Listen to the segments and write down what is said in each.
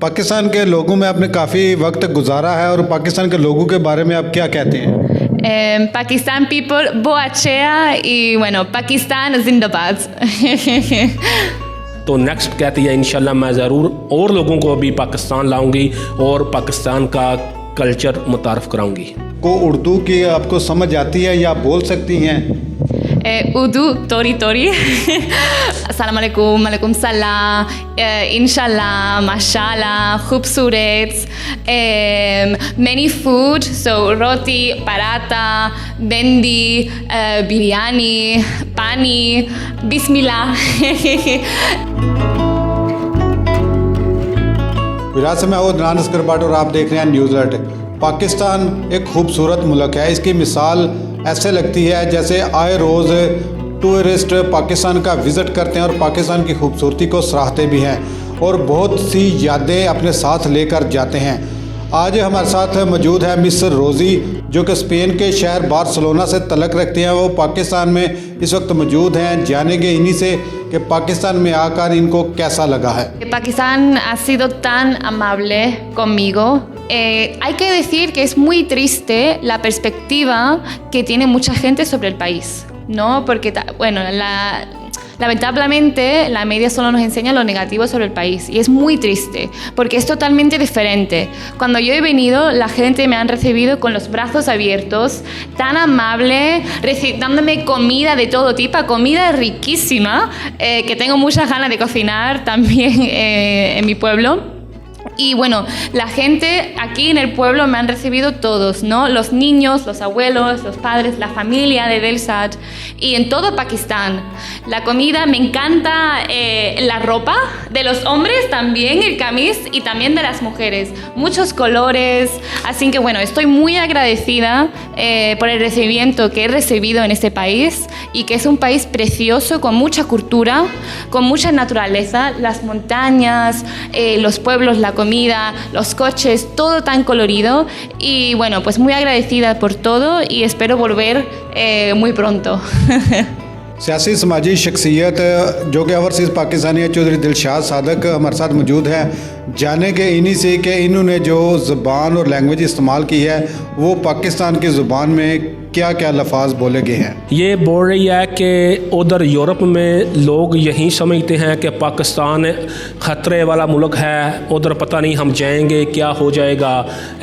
पाकिस्तान के लोगों में आपने काफ़ी वक्त गुजारा है और पाकिस्तान के लोगों के बारे में आप क्या कहते हैं? Pakistan people, boachea y bueno, Pakistan जिंदाबाद। तो नेक्स्ट कहती है इंशाल्लाह मैं ज़रूर और लोगों को भी पाकिस्तान लाऊंगी और पाकिस्तान का कल्चर मुतारफ़ कराऊंगी। को उर्दू की आपको समझ आती है या बोल सकती हैं? उर्दू तोरी तोरी। अस्सलाम वालेकुम, वालेकुम सलाम, इंशाल्लाह, माशाल्लाह, खूबसूरत, many food, so roti, paratha, bendi, biryani, pani, bismillah। विरासत में वो नान अस्कर भट्ट और आप देख रहे हैं न्यूज़ अलर्ट। पाकिस्तान एक खूबसूरत मुल्क है। इसकी मिसाल ऐसे लगती है जैसे आए रोज़ टूरिस्ट पाकिस्तान का विज़िट करते हैं और पाकिस्तान की खूबसूरती को सराहते भी हैं और बहुत सी यादें अपने साथ लेकर जाते हैं। आज हमारे साथ मौजूद है मिस रोज़ी, जो कि स्पेन के शहर बार्सिलोना से तल्लुक़ रखते हैं। वो पाकिस्तान में इस वक्त मौजूद हैं। जानेंगे इन्हीं से कि पाकिस्तान में आकर इनको कैसा लगा है। Pakistán ha sido tan amable conmigo. Hay que decir que es muy triste la perspectiva que tiene mucha gente sobre el país, ¿no? Porque, bueno, lamentablemente la media solo nos enseña lo negativo sobre el país y es muy triste porque es totalmente diferente. Cuando yo he venido, la gente me han recibido con los brazos abiertos, tan amable, dándome comida de todo tipo, comida riquísima, que tengo muchas ganas de cocinar también en mi pueblo. Y bueno, la gente aquí en el pueblo me han recibido todos, ¿no? Los niños, los abuelos, los padres, la familia de Delsat y en todo Pakistán. La comida, me encanta la ropa de los hombres también, el camis, y también de las mujeres. Muchos colores, así que bueno, estoy muy agradecida por el recibimiento que he recibido en este país y que es un país precioso, con mucha cultura, con mucha naturaleza, las montañas, los pueblos, la comida, los coches, todo tan colorido y bueno, pues muy agradecida por todo y espero volver muy pronto। सियासी समाजी शख्सियत जो कि overseas Pakistani है, चौधरी दिलशाद सादक हमारे साथ मौजूद है। जाने के इन्हीं से कि इन्होंने जो ज़ुबान और लैंग्वेज इस्तेमाल की है वो पाकिस्तान की ज़ुबान में क्या क्या लफ्ज़ बोले गए हैं। ये बोल रही है कि उधर यूरोप में लोग यही समझते हैं कि पाकिस्तान ख़तरे वाला मुल्क है, उधर पता नहीं हम जाएंगे क्या हो जाएगा।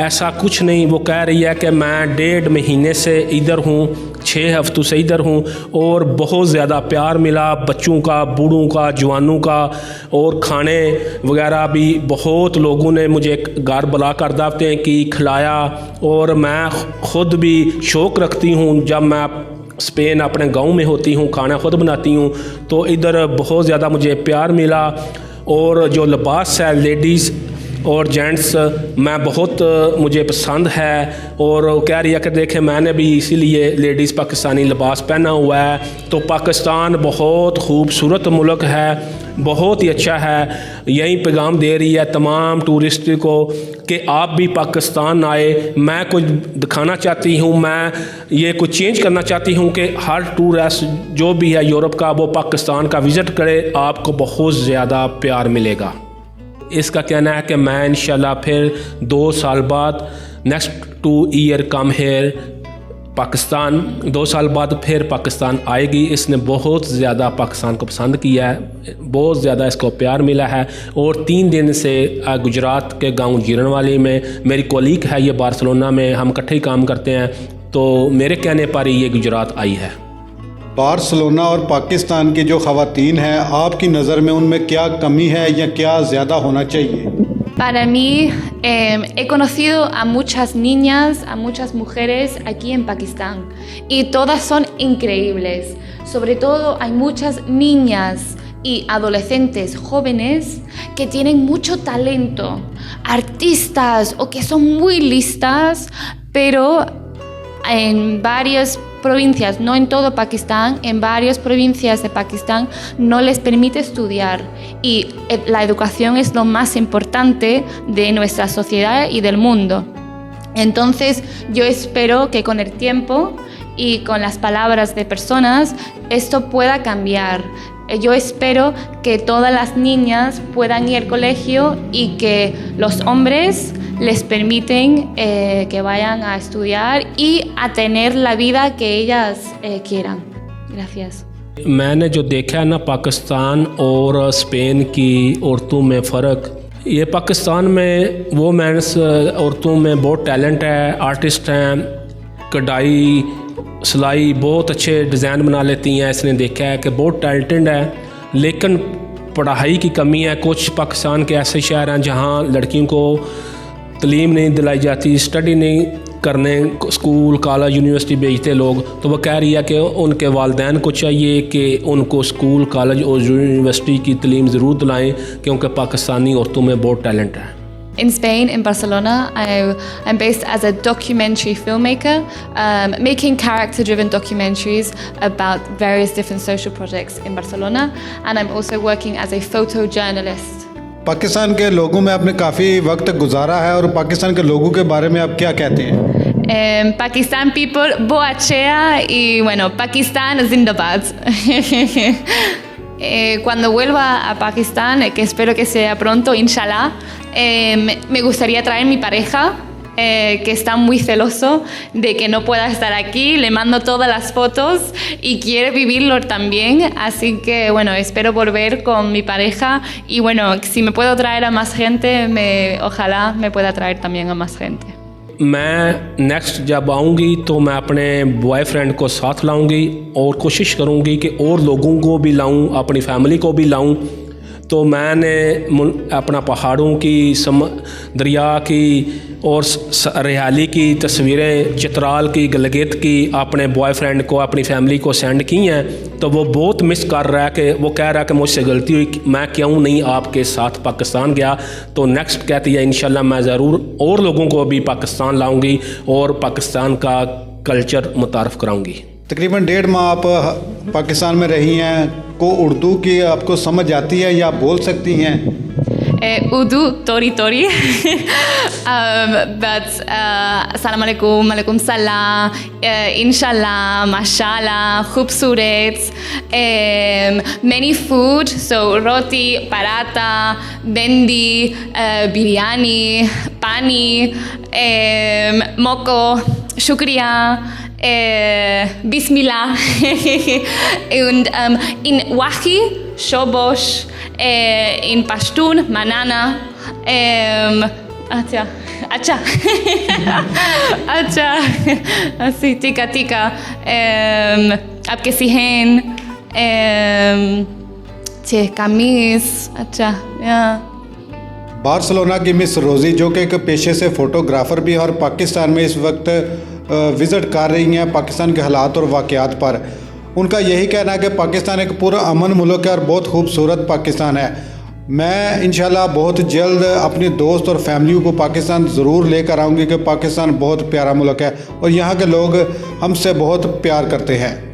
ऐसा कुछ नहीं। वो कह रही है कि मैं 1.5 महीने से इधर हूँ, 6 हफ्तों से इधर हूँ और बहुत ज़्यादा प्यार मिला, बच्चों का, बूढ़ों का, जवानों का, और खाने वगैरह भी बहुत लोगों ने मुझे घर बुला कर दावतें की, खिलाया। और मैं ख़ुद भी शौक़ रखती हूँ, जब मैं स्पेन अपने गांव में होती हूँ, खाना ख़ुद बनाती हूँ, तो इधर बहुत ज़्यादा मुझे प्यार मिला। और जो लिबास है लेडीज़ और जेंट्स मैं बहुत मुझे पसंद है। और कह रही है कि देखें मैंने भी इसीलिए लेडीज़ पाकिस्तानी लिबास पहना हुआ है। तो पाकिस्तान बहुत खूबसूरत मुल्क है, बहुत ही अच्छा है। यही पैगाम दे रही है तमाम टूरिस्ट को कि आप भी पाकिस्तान आए। मैं कुछ दिखाना चाहती हूँ, मैं ये कुछ चेंज करना चाहती हूँ कि हर टूरिस्ट जो भी है यूरोप का वो पाकिस्तान का विज़िट करे, आपको बहुत ज़्यादा प्यार मिलेगा। इसका कहना है कि मैं इंशाल्लाह फिर 2 साल बाद next 2 year come here Pakistan, 2 साल बाद फिर पाकिस्तान आएगी। इसने बहुत ज़्यादा पाकिस्तान को पसंद किया है, बहुत ज़्यादा इसको प्यार मिला है। और 3 दिन से गुजरात के गांव जीरनवाली में मेरी कोलीग है, ये बार्सिलोना में हम इकट्ठे ही काम करते हैं, तो मेरे कहने पर ही ये गुजरात आई है। बार्सिलोना और पाकिस्तान की जो ख़वातीन हैं, आपकी नज़र में उनमें क्या कमी है या क्या ज़्यादा होना चाहिए? Para mí, he conocido a muchas niñas, a muchas mujeres aquí en Pakistán y todas son increíbles. Sobre todo hay muchas niñas y adolescentes jóvenes que tienen mucho talento, artistas o que son muy listas, pero en varias provincias, no en todo Pakistán, en varias provincias de Pakistán no les permite estudiar y la educación es lo más importante de nuestra sociedad y del mundo. Entonces yo espero que con el tiempo y con las palabras de personas esto pueda cambiar. Yo espero que todas las niñas puedan ir al colegio y que los hombres les permiten que vayan a estudiar y a tener la vida que ellas quieran. Gracias. मैंने जो देखा है ना पाकिस्तान और Spain की औरतों में फ़र्क, ये पाकिस्तान में वोमेंस औरतों में बहुत टैलेंट है, आर्टिस्ट हैं, कढ़ाई सिलाई बहुत अच्छे डिज़ाइन बना लेती हैं। इसने देखा है कि बहुत टैलेंटेड है, लेकिन पढ़ाई की कमी है। कुछ पाकिस्तान के ऐसे शहर हैं जहाँ लड़कियों को तालीम नहीं दिलाई जाती, स्टडी नहीं करने स्कूल कॉलेज यूनिवर्सिटी भेजते लोग। तो वो कह रही है कि उनके वालिदैन को चाहिए कि उनको स्कूल कॉलेज और यूनिवर्सिटी की तालीम ज़रूर दिलाएं, क्योंकि पाकिस्तानी औरतों में बहुत टैलेंट है। In Spain, in Barcelona, I'm based as a documentary filmmaker, making character-driven documentaries about various different social projects in Barcelona, and I'm also working as a photojournalist. Pakistan के लोगों में आपने काफ़ी वक्त गुजारा है और पाकिस्तान के लोगों के बारे में आप क्या कहते हैं? Pakistan people, boachea y bueno, Pakistan Zindabad. Cuando vuelva a Pakistán, que espero que sea pronto, inshallah, me gustaría traer mi pareja, que está muy celoso de que no pueda estar aquí. Le mando todas las fotos y quiere vivirlo también. Así que, bueno, espero volver con mi pareja. Y bueno, si me puedo traer a más gente, ojalá me pueda traer también a más gente. मैं next जब आऊँगी तो मैं अपने boyfriend को साथ लाऊँगी और कोशिश करूँगी कि और लोगों को भी लाऊँ, अपनी फैमिली को भी लाऊँ। तो मैंने अपना पहाड़ों की दरिया की और रिहाली की तस्वीरें, चित्राल की, गलगित की अपने बॉयफ्रेंड को, अपनी फैमिली को सेंड की हैं। तो वो बहुत मिस कर रहा है कि वो कह रहा है कि मुझसे गलती हुई, मैं क्यों नहीं आपके साथ पाकिस्तान गया। तो नेक्स्ट कहती है इंशाल्लाह मैं ज़रूर और लोगों को भी पाकिस्तान लाऊंगी और पाकिस्तान का कल्चर मुतारफ़ कराऊंगी। तकरीबन 1.5 माह आप पाकिस्तान में रही हैं, को उर्दू की आपको समझ आती है या बोल सकती हैं? Urdu, tori. But salam alaikum, alaikum salam, inshallah, mashallah, khubsuret, many food, so roti, paratha, bendi, biryani, pani, moko, shukriya, bismillah. Und in Wahi, shobosh, in Pashtun, manana, acha, así, tika, आपके सिहन, कामीज, अच्छा, Barcelona की miss रोज़ी जो कि एक पेशे से photographer भी है और पाकिस्तान में इस वक्त विज़िट कर रही हैं पाकिस्तान के हालात और वाक़यात पर। उनका यही कहना है कि पाकिस्तान एक पूरा अमन मुल्क है और बहुत खूबसूरत पाकिस्तान है। मैं इंशाल्लाह बहुत जल्द अपने दोस्त और फैमिली को पाकिस्तान ज़रूर लेकर आऊँगी कि पाकिस्तान बहुत प्यारा मुल्क है और यहाँ के लोग हमसे बहुत प्यार करते हैं।